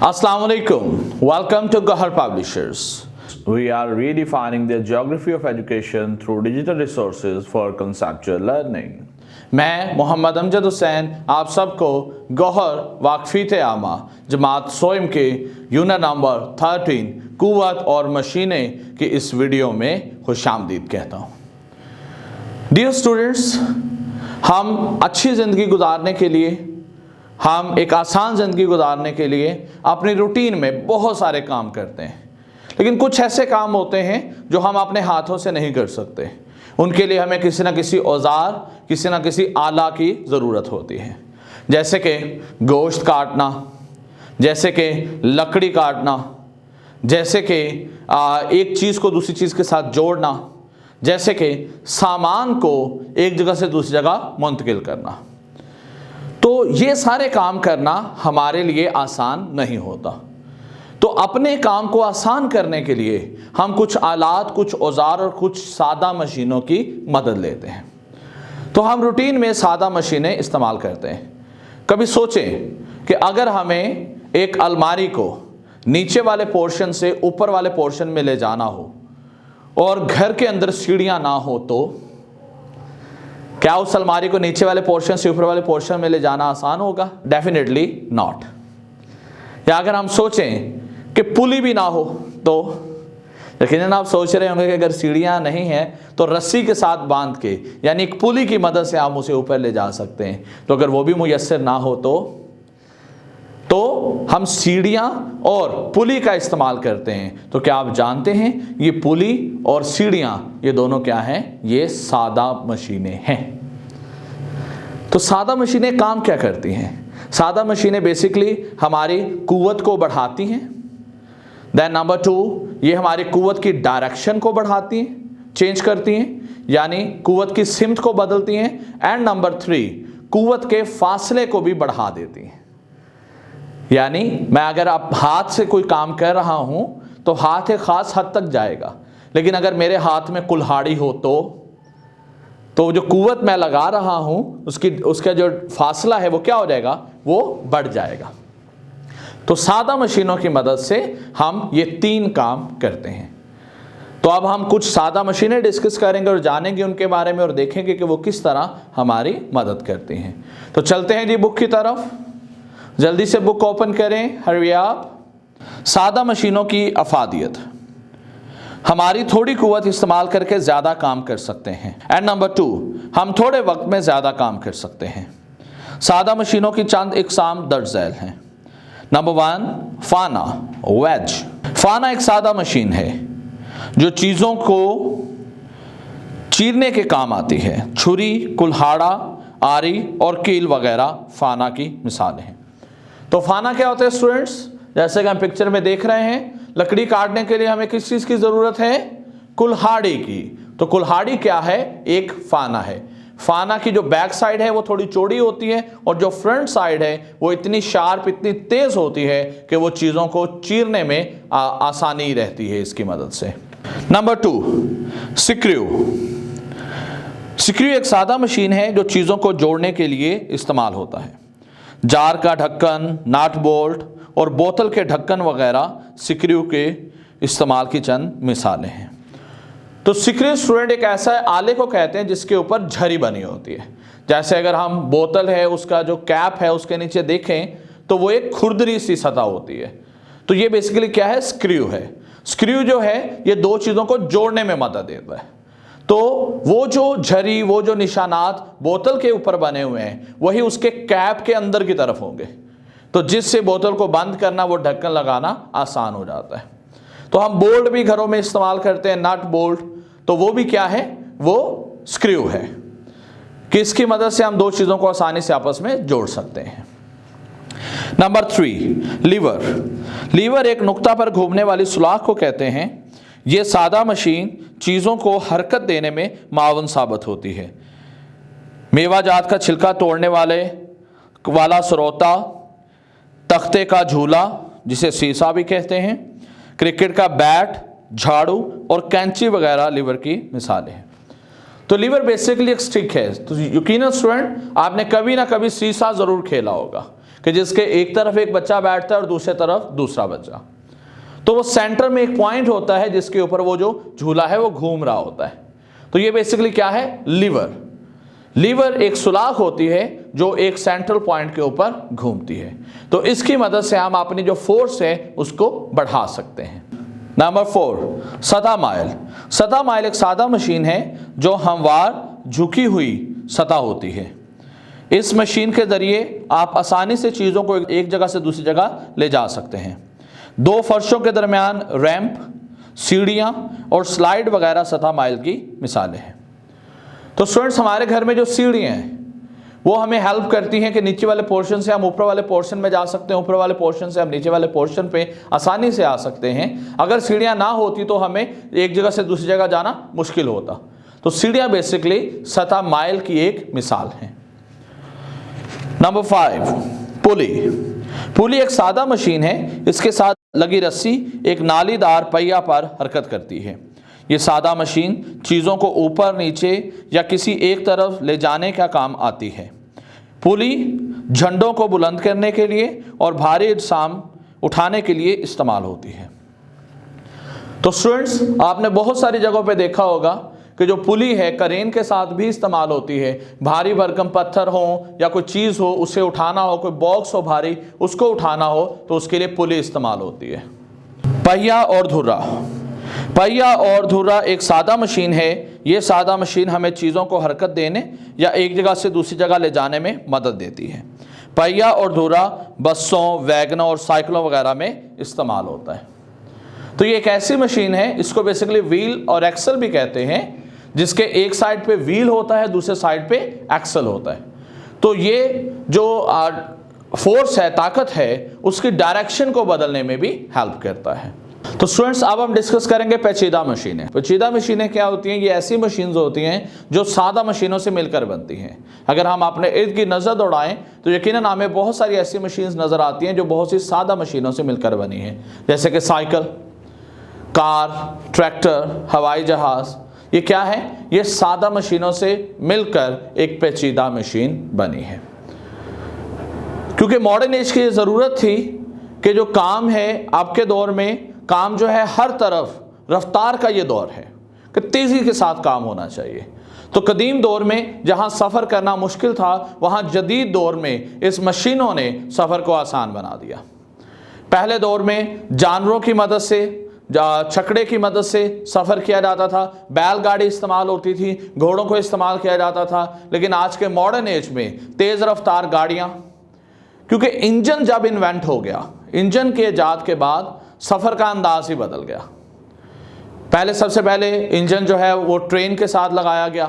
Assalamu alaikum. Welcome to Gahar Publishers. We are redefining the geography of education through digital resources for conceptual learning. मैं मोहम्मद अमजद हुसैन आप सबको गौहर वाकफीत आमा जमात सोइम के unit number 13 कुव्वत और मशीनें की इस वीडियो में खुशामदीद कहता हूँ। डियर स्टूडेंट्स, हम अच्छी ज़िंदगी गुजारने के लिए, हम एक आसान ज़िंदगी गुजारने के लिए अपनी रूटीन में बहुत सारे काम करते हैं, लेकिन कुछ ऐसे काम होते हैं जो हम अपने हाथों से नहीं कर सकते। उनके लिए हमें किसी न किसी औजार, किसी न किसी आला की ज़रूरत होती है, जैसे कि गोश्त काटना, जैसे कि लकड़ी काटना, जैसे कि एक चीज़ को दूसरी चीज़ के साथ जोड़ना, जैसे कि सामान को एक जगह से दूसरी जगह मुंतकिल करना। तो ये सारे काम करना हमारे लिए आसान नहीं होता। तो अपने काम को आसान करने के लिए हम कुछ आलात, कुछ औजार और कुछ सादा मशीनों की मदद लेते हैं। तो हम रूटीन में सादा मशीनें इस्तेमाल करते हैं। कभी सोचें कि अगर हमें एक अलमारी को नीचे वाले पोर्शन से ऊपर वाले पोर्शन में ले जाना हो और घर के अंदर सीढ़ियाँ ना हो, तो क्या उस अलमारी को नीचे वाले पोर्शन से ऊपर वाले पोर्शन में ले जाना आसान होगा? Definitely not. या अगर हम सोचें कि पुली भी ना हो, तो यकीनन आप सोच रहे होंगे कि अगर सीढ़ियाँ नहीं हैं तो रस्सी के साथ बांध के, यानी एक पुली की मदद से हम उसे ऊपर ले जा सकते हैं। तो अगर वो भी मुयस्सर ना हो तो हम सीढ़ियाँ और पुली का इस्तेमाल करते हैं। तो क्या आप जानते हैं ये पुली और सीढ़ियाँ, ये दोनों क्या हैं? ये सादा मशीनें हैं। तो सादा मशीनें काम क्या करती हैं? सादा मशीनें बेसिकली हमारी कुव्वत को बढ़ाती हैं। देन नंबर 2, ये हमारी कुव्वत की डायरेक्शन को बढ़ाती हैं, चेंज करती हैं, यानी कुव्वत की सिमत को बदलती हैं। एंड नंबर 3, कुव्वत के फासले को भी बढ़ा देती हैं। यानी मैं अगर आप हाथ से कोई काम कर रहा हूं तो हाथ एक खास हद तक जाएगा, लेकिन अगर मेरे हाथ में कुल्हाड़ी हो तो जो कुव्वत मैं लगा रहा हूं उसका जो फासला है वो क्या हो जाएगा? वो बढ़ जाएगा। तो सादा मशीनों की मदद से हम ये 3 काम करते हैं। तो अब हम कुछ सादा मशीनें डिस्कस करेंगे और जानेंगे उनके बारे में और देखेंगे कि वो किस तरह हमारी मदद करती हैं। तो चलते हैं जी बुक की तरफ। जल्दी से बुक ओपन करें, हरी आप। सादा मशीनों की अफादियत: हमारी थोड़ी कुव्वत इस्तेमाल करके ज़्यादा काम कर सकते हैं। एंड नंबर 2, हम थोड़े वक्त में ज़्यादा काम कर सकते हैं। सादा मशीनों की चंद इकसाम दर्ज झैल हैं। नंबर 1, फाना वेज। फाना एक सादा मशीन है जो चीज़ों को चीरने के काम आती है। छुरी, कुल्हाड़ा, आरी और कील वगैरह फाना की मिसालें हैं। तो फाना क्या होता है स्टूडेंट्स? जैसे कि हम पिक्चर में देख रहे हैं, लकड़ी काटने के लिए हमें किस चीज़ की ज़रूरत है? कुल्हाड़ी की। तो कुल्हाड़ी क्या है? एक फाना है। फाना की जो बैक साइड है वो थोड़ी चौड़ी होती है और जो फ्रंट साइड है वो इतनी शार्प, इतनी तेज़ होती है कि वो चीज़ों को चीरने में आसानी रहती है इसकी मदद से। Number 2, screw. स्क्रू एक सादा मशीन है जो चीज़ों को जोड़ने के लिए इस्तेमाल होता है। जार का ढक्कन, नाट बोल्ट और बोतल के ढक्कन वगैरह स्क्रू के इस्तेमाल की चंद मिसालें हैं। तो स्क्रू स्टूडेंट एक ऐसा आले को कहते हैं जिसके ऊपर झरी बनी होती है। जैसे अगर हम बोतल है उसका जो कैप है उसके नीचे देखें तो वो एक खुरदरी सी सतह होती है। तो ये बेसिकली क्या है? स्क्रू है। स्क्रू जो है ये 2 चीज़ों को जोड़ने में मदद देता है। तो वो जो झरी, वो जो निशानात बोतल के ऊपर बने हुए हैं वही उसके कैप के अंदर की तरफ होंगे, तो जिससे बोतल को बंद करना, वो ढक्कन लगाना आसान हो जाता है। तो हम बोल्ट भी घरों में इस्तेमाल करते हैं, नट बोल्ट। तो वो भी क्या है? वो स्क्रू है कि इसकी मदद से हम 2 चीज़ों को आसानी से आपस में जोड़ सकते हैं। Number 3, liver. लीवर एक नुक्ता पर घूमने वाली सुलाख को कहते हैं। ये सादा मशीन चीज़ों को हरकत देने में मावन साबित होती है। मेवा जात का छिलका तोड़ने वाला सरोता, तख्ते का झूला जिसे सीसा भी कहते हैं, क्रिकेट का बैट, झाड़ू और कैंची वगैरह लीवर की मिसालें हैं। तो लीवर बेसिकली एक स्टिक है। तो यकीनन स्टूडेंट आपने कभी ना कभी सीसा ज़रूर खेला होगा। कि जिसके एक तरफ एक बच्चा बैठता है और दूसरे तरफ दूसरा बच्चा। तो वो सेंटर में एक पॉइंट होता है जिसके ऊपर वो जो झूला है वो घूम रहा होता है। तो ये बेसिकली क्या है, लीवर। लीवर एक सुलाख होती है जो एक सेंट्रल पॉइंट के ऊपर घूमती है। तो इसकी मदद से हम अपनी जो फोर्स है उसको बढ़ा सकते हैं। नंबर 4, सतह माइल। सतह माइल एक सादा मशीन है जो हमवार झुकी हुई सतह होती है। इस मशीन के जरिए आप आसानी से चीज़ों को एक जगह से दूसरी जगह ले जा सकते हैं। 2 फर्शों के दरमियान रैंप, सीढ़ियाँ और स्लाइड वगैरह सतह माइल की मिसालें हैं। तो स्टूडेंट्स, हमारे घर में जो सीढ़ियाँ हैं वो हमें हेल्प करती हैं कि नीचे वाले पोर्शन से हम ऊपर वाले पोर्शन में जा सकते हैं, ऊपर वाले पोर्शन से हम नीचे वाले पोर्शन पे आसानी से आ सकते हैं। अगर सीढ़ियाँ ना होती तो हमें एक जगह से दूसरी जगह जाना मुश्किल होता। तो सीढ़ियाँ बेसिकली सतह माइल की एक मिसाल है। नंबर 5, पुली। पुली एक सादा मशीन है। इसके साथ लगी रस्सी एक नालीदार पहिया पर हरकत करती है। ये सादा मशीन चीज़ों को ऊपर, नीचे या किसी एक तरफ ले जाने का काम आती है। पुली झंडों को बुलंद करने के लिए और भारी इल्जाम उठाने के लिए इस्तेमाल होती है। तो स्टूडेंट्स, आपने बहुत सारी जगहों पे देखा होगा कि जो पुली है करेन के साथ भी इस्तेमाल होती है। भारी भरकम पत्थर हो या कोई चीज़ हो उसे उठाना हो, कोई बॉक्स हो भारी उसको उठाना हो तो उसके लिए पुली इस्तेमाल होती है। पहिया और धुर्रा। पहिया और धुर्रा एक सादा मशीन है। ये सादा मशीन हमें चीज़ों को हरकत देने या एक जगह से दूसरी जगह ले जाने में मदद देती है। पहिया और धुर्रा बसों, वैगनों और साइकिलों वगैरह में इस्तेमाल होता है। तो ये एक ऐसी मशीन है, इसको बेसिकली व्हील और एक्सल भी कहते हैं, जिसके एक साइड पे व्हील होता है, दूसरे साइड पे एक्सल होता है। तो ये जो फोर्स है, ताकत है, उसकी डायरेक्शन को बदलने में भी हेल्प करता है। तो स्टूडेंट्स, अब हम डिस्कस करेंगे पेचीदा मशीनें। पेचीदा मशीनें क्या होती हैं? ये ऐसी मशीन्स होती हैं जो सादा मशीनों से मिलकर बनती हैं। अगर हम अपने इर्द की नज़र दौड़ाएं तो यकीनन हमें बहुत सारी ऐसी मशीन्स नज़र आती हैं जो बहुत सी सादा मशीनों से मिलकर बनी हैं, जैसे कि साइकिल, कार, ट्रैक्टर, हवाई जहाज़। ये क्या है? ये सादा मशीनों से मिलकर एक पेचीदा मशीन बनी है। क्योंकि मॉडर्न एज की ये ज़रूरत थी कि जो काम है आपके दौर में, काम जो है हर तरफ रफ्तार का ये दौर है कि तेज़ी के साथ काम होना चाहिए। तो कदीम दौर में जहाँ सफ़र करना मुश्किल था, वहाँ जदीद दौर में इस मशीनों ने सफ़र को आसान बना दिया। पहले दौर में जानवरों की मदद से, छकड़े की मदद से सफ़र किया जाता था, बैलगाड़ी इस्तेमाल होती थी, घोड़ों को इस्तेमाल किया जाता था। लेकिन आज के मॉडर्न एज में तेज़ रफ्तार गाड़ियाँ, क्योंकि इंजन जब इन्वेंट हो गया, इंजन के ईजाद के बाद सफ़र का अंदाज ही बदल गया। पहले सबसे पहले इंजन जो है वो ट्रेन के साथ लगाया गया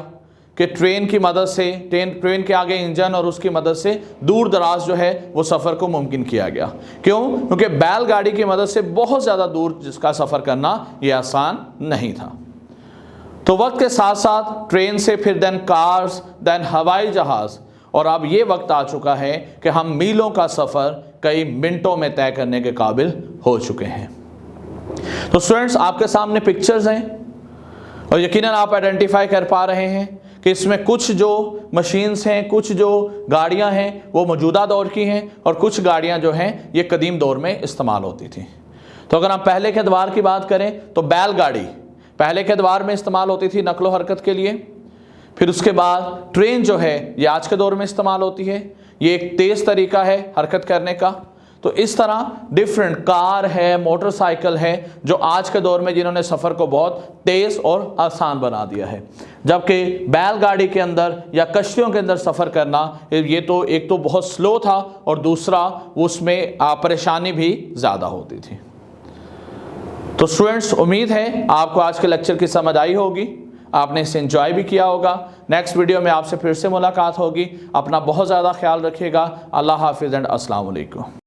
कि ट्रेन की मदद से, ट्रेन के आगे इंजन और उसकी मदद से दूर दराज जो है वो सफ़र को मुमकिन किया गया। क्यों? क्योंकि बैलगाड़ी की मदद से बहुत ज़्यादा दूर जिसका सफ़र करना ये आसान नहीं था। तो वक्त के साथ साथ ट्रेन से फिर देन कार्स, देन हवाई जहाज़, और अब ये वक्त आ चुका है कि हम मीलों का सफ़र कई मिनटों में तय करने के काबिल हो चुके हैं। तो स्टूडेंट्स, आपके सामने पिक्चर्स हैं और यकीनन आप आइडेंटिफाई कर पा रहे हैं कि इसमें कुछ जो मशीन्स हैं, कुछ जो गाड़ियां हैं वो मौजूदा दौर की हैं और कुछ गाड़ियां जो हैं ये कदीम दौर में इस्तेमाल होती थी। तो अगर हम पहले के अदवार की बात करें तो बैलगाड़ी पहले के अदवार में इस्तेमाल होती थी नकलो हरकत के लिए। फिर उसके बाद ट्रेन जो है ये आज के दौर में इस्तेमाल होती है। ये एक तेज़ तरीका है हरकत करने का। तो इस तरह डिफरेंट कार है, मोटरसाइकिल है जो आज के दौर में जिन्होंने सफ़र को बहुत तेज़ और आसान बना दिया है। जबकि बैलगाड़ी के अंदर या कश्तियों के अंदर सफ़र करना ये तो एक तो बहुत स्लो था और दूसरा उसमें परेशानी भी ज़्यादा होती थी। तो स्टूडेंट्स, उम्मीद है आपको आज के लेक्चर की समझ आई होगी, आपने इसे एंजॉय भी किया होगा। नेक्स्ट वीडियो में आपसे फिर से मुलाकात होगी। अपना बहुत ज़्यादा ख्याल रखिएगा। अल्लाह हाफिज़ एंड अस्सलाम वालेकुम।